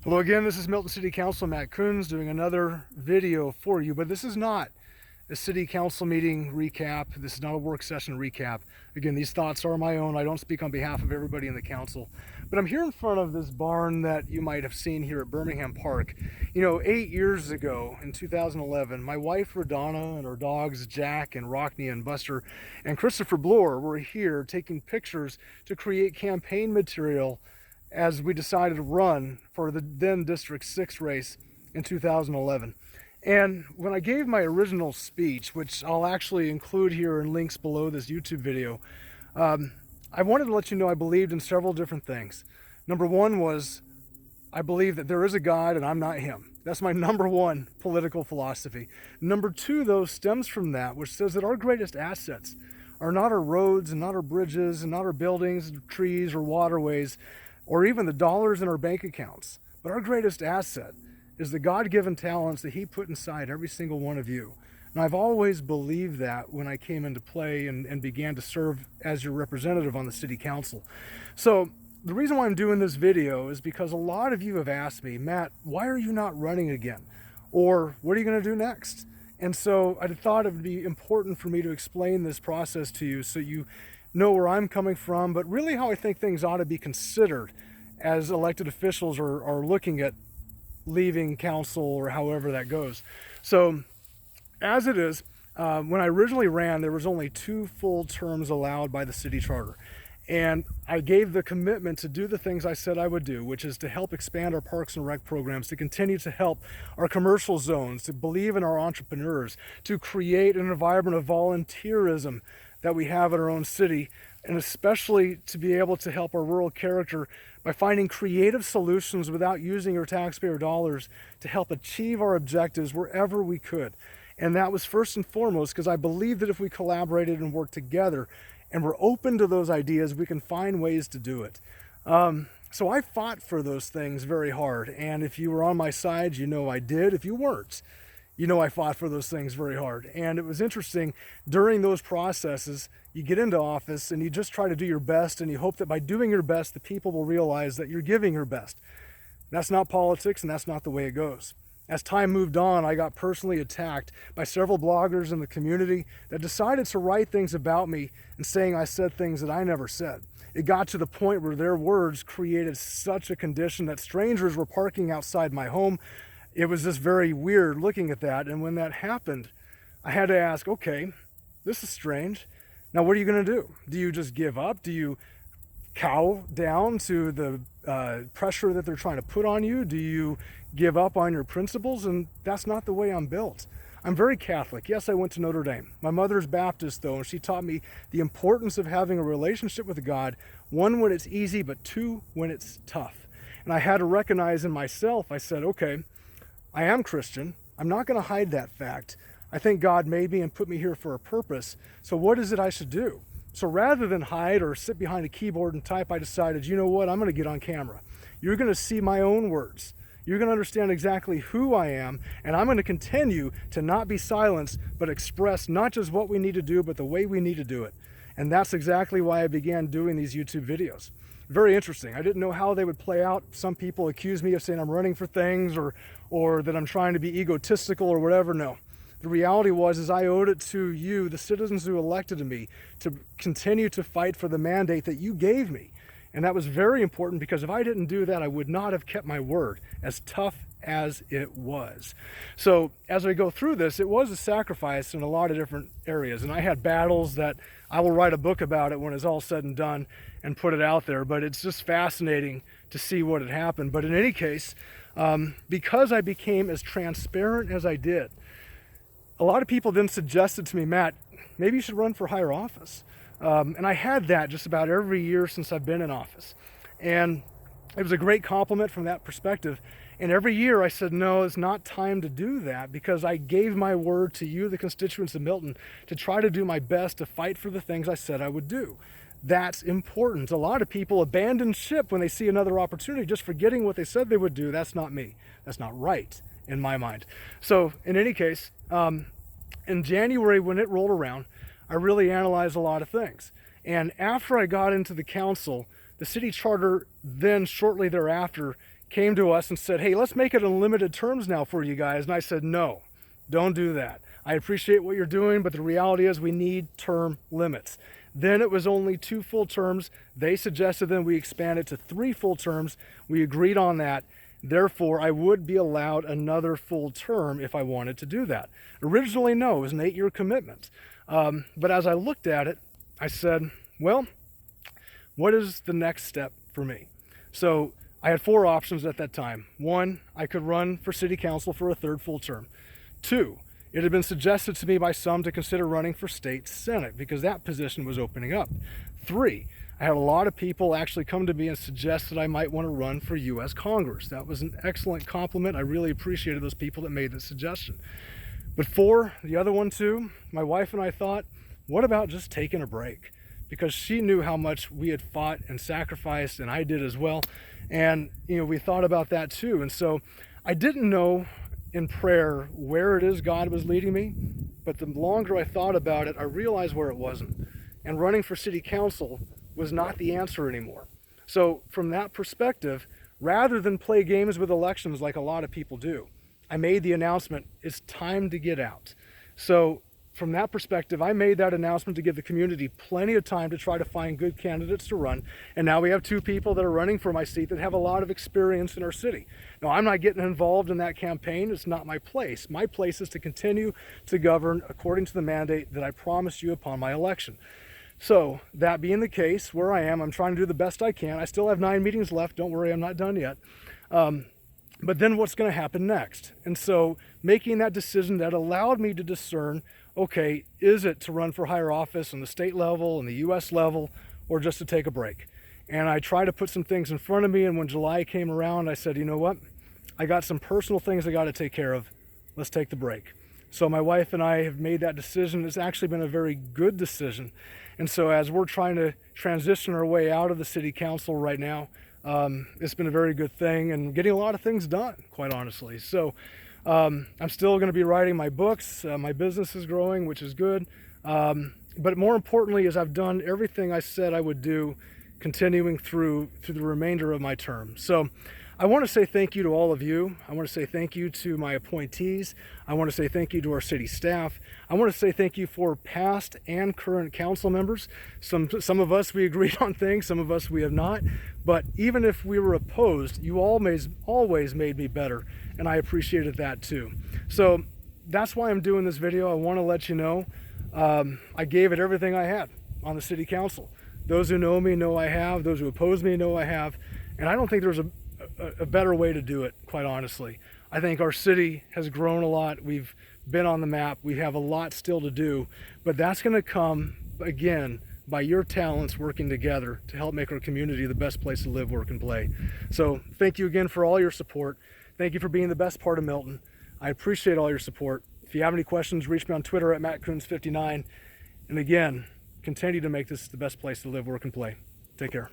Hello again, this is Milton City Council, Matt Kunz, doing another video for you, but this is not a City Council meeting recap. This is not a work session recap. Again, these thoughts are my own. I don't speak on behalf of everybody in the council, but I'm here in front of this barn that you might have seen here at Birmingham Park. You know, 8 years ago in 2011, my wife Radonna and our dogs Jack and Rockney and Buster and Christopher Bloor were here taking pictures to create campaign material as we decided to run for the then District 6 race in 2011. And when I gave my original speech, which I'll actually include here in links below this YouTube video, I wanted to let you know I believed in several different things. Number one was, I believe that there is a God and I'm not him. That's my number one political philosophy. Number two, though, stems from that, which says that our greatest assets are not our roads and not our bridges and not our buildings, trees, or waterways, or even the dollars in our bank accounts. But our greatest asset is the God-given talents that he put inside every single one of you. And I've always believed that when I came into play and began to serve as your representative on the City Council. So the reason why I'm doing this video is because a lot of you have asked me, Matt, why are you not running again? Or what are you going to do next? And so I thought it would be important for me to explain this process to you so you know where I'm coming from, but really how I think things ought to be considered as elected officials are looking at leaving council or however that goes. So as it is, when I originally ran, there was only 2 full terms allowed by the city charter. And I gave the commitment to do the things I said I would do, which is to help expand our parks and rec programs, to continue to help our commercial zones, to believe in our entrepreneurs, to create an environment of volunteerism that we have in our own city, and especially to be able to help our rural character by finding creative solutions without using our taxpayer dollars to help achieve our objectives wherever we could. And that was first and foremost because I believe that if we collaborated and worked together and we're open to those ideas, we can find ways to do it. So I fought for those things very hard. And if you were on my side, you know I did. If you weren't, you know I fought for those things very hard. And it was interesting, during those processes, you get into office and you just try to do your best and you hope that by doing your best, the people will realize that you're giving your best. That's not politics and that's not the way it goes. As time moved on, I got personally attacked by several bloggers in the community that decided to write things about me and saying I said things that I never said. It got to the point where their words created such a condition that strangers were parking outside my home. It was just very weird looking at that. And when that happened, I had to ask, okay, this is strange. Now, what are you going to do? Do you just give up? Do you cow down to the pressure that they're trying to put on you? Do you give up on your principles? And that's not the way I'm built. I'm very Catholic. Yes, I went to Notre Dame. My mother's Baptist, though, and she taught me the importance of having a relationship with God, 1, when it's easy, but 2, when it's tough. And I had to recognize in myself, I said, okay, I am Christian. I'm not going to hide that fact. I think God made me and put me here for a purpose. So what is it I should do? So rather than hide or sit behind a keyboard and type, I decided, you know what? I'm going to get on camera. You're going to see my own words. You're going to understand exactly who I am, and I'm going to continue to not be silenced, but express not just what we need to do, but the way we need to do it. And that's exactly why I began doing these YouTube videos. Very interesting. I didn't know how they would play out. Some people accuse me of saying I'm running for things or that I'm trying to be egotistical or whatever. No. The reality is I owed it to you, the citizens who elected me, to continue to fight for the mandate that you gave me. And that was very important because if I didn't do that, I would not have kept my word, as tough as it was. So as I go through this, it was a sacrifice in a lot of different areas. And I had battles that I will write a book about it when it's all said and done and put it out there. But it's just fascinating to see what had happened. But in any case, because I became as transparent as I did, a lot of people then suggested to me, Matt, maybe you should run for higher office. And I had that just about every year since I've been in office. And it was a great compliment from that perspective. And every year I said, no, it's not time to do that because I gave my word to you, the constituents of Milton, to try to do my best to fight for the things I said I would do. That's important. A lot of people abandon ship when they see another opportunity, just forgetting what they said they would do. That's not me. That's not right in my mind. So in any case, in January when it rolled around, I really analyzed a lot of things. And after I got into the council, the city charter then shortly thereafter came to us and said, hey, let's make it unlimited terms now for you guys. And I said, no, don't do that. I appreciate what you're doing, but the reality is we need term limits. Then it was only 2 full terms. They suggested then we expand it to 3 full terms. We agreed on that. Therefore, I would be allowed another full term if I wanted to do that. Originally, no, it was an 8-year commitment. But as I looked at it, I said, well, what is the next step for me? So I had 4 options at that time. 1, I could run for city council for a 3rd full term. 2, it had been suggested to me by some to consider running for state senate because that position was opening up. 3, I had a lot of people actually come to me and suggest that I might want to run for U.S. Congress. That was an excellent compliment. I really appreciated those people that made the suggestion. But 4, the other one too, my wife and I thought, what about just taking a break? Because she knew how much we had fought and sacrificed, and I did as well. And we thought about that too. And so I didn't know in prayer where it is God was leading me, but the longer I thought about it, I realized where it wasn't. And running for city council was not the answer anymore. So from that perspective, rather than play games with elections like a lot of people do, I made the announcement, it's time to get out. So from that perspective, I made that announcement to give the community plenty of time to try to find good candidates to run. And now we have 2 people that are running for my seat that have a lot of experience in our city. Now, I'm not getting involved in that campaign. It's not my place. My place is to continue to govern according to the mandate that I promised you upon my election. So that being the case, where I am, I'm trying to do the best I can. I still have 9 meetings left. Don't worry, I'm not done yet. But then what's going to happen next? And so making that decision that allowed me to discern, okay, is it to run for higher office on the state level and the U.S. level, or just to take a break? And I tried to put some things in front of me, and when July came around, I said, you know what? I got some personal things I got to take care of. Let's take the break. So my wife and I have made that decision. It's actually been a very good decision. And so as we're trying to transition our way out of the city council right now, it's been a very good thing and getting a lot of things done, quite honestly. So I'm still going to be writing my books. My business is growing, which is good. But more importantly is I've done everything I said I would do, continuing through the remainder of my term. So I want to say thank you to all of you. I want to say thank you to my appointees. I want to say thank you to our city staff. I want to say thank you for past and current council members. Some of us, we agreed on things, some of us we have not. But even if we were opposed, you always made me better, and I appreciated that too. So that's why I'm doing this video. I want to let you know I gave it everything I had on the city council. Those who know me know I have. Those who oppose me know I have. And I don't think there's a better way to do it, quite honestly. I think our city has grown a lot. We've been on the map. We have a lot still to do, but that's going to come, again, by your talents working together to help make our community the best place to live, work, and play. So thank you again for all your support. Thank you for being the best part of Milton. I appreciate all your support. If you have any questions, reach me on Twitter at MattKunz59. And again, continue to make this the best place to live, work, and play. Take care.